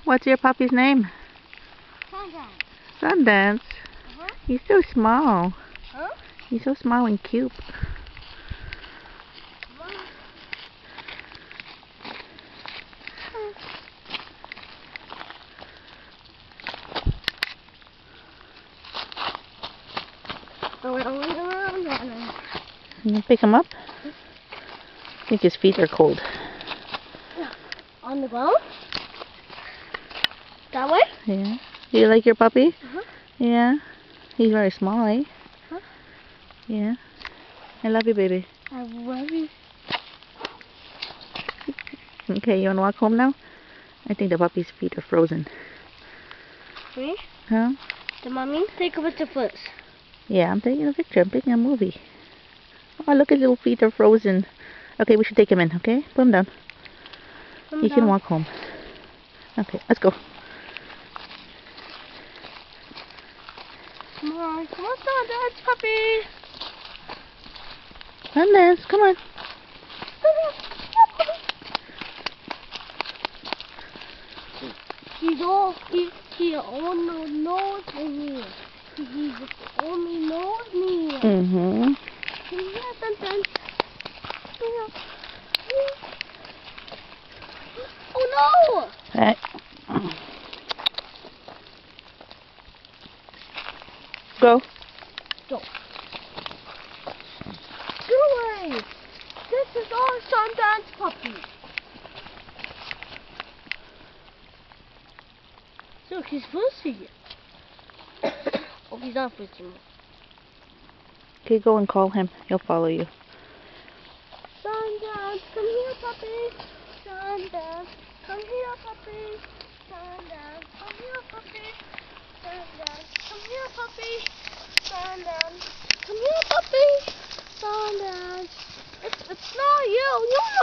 What's your puppy's name? Sundance. Sundance? He's so small. Huh? He's so small and cute. Can you pick him up? I think his feet are cold. On the ground? That way? Yeah. Do you like your puppy? Uh-huh. Yeah. He's very small, eh? Huh? Yeah. I love you, baby. I love you. Okay, you want to walk home now? I think the puppy's feet are frozen. Me? Huh? The mommy, take a picture first. Yeah, I'm taking a picture. I'm taking a movie. Oh, look, his little feet are frozen. Okay, we should take him in, okay? Put him down. He can walk home. Okay, let's go. Come on, Sundance, puppy. Sundance, come on. He only knows me. He only knows me. Mm-hmm. Yeah, Sundance. Oh no! Right. Go. Go. Get away! This is our Sundance puppy. So he's fuzzy. Oh, he's not fuzzy anymore. Okay, go and call him. He'll follow you. Sundance, come here, puppy. Sundance, come here, puppy. Sundance, come here, puppy. Sundance, come here, puppy. Sundance, come here, puppy. Sundance, it's not you. You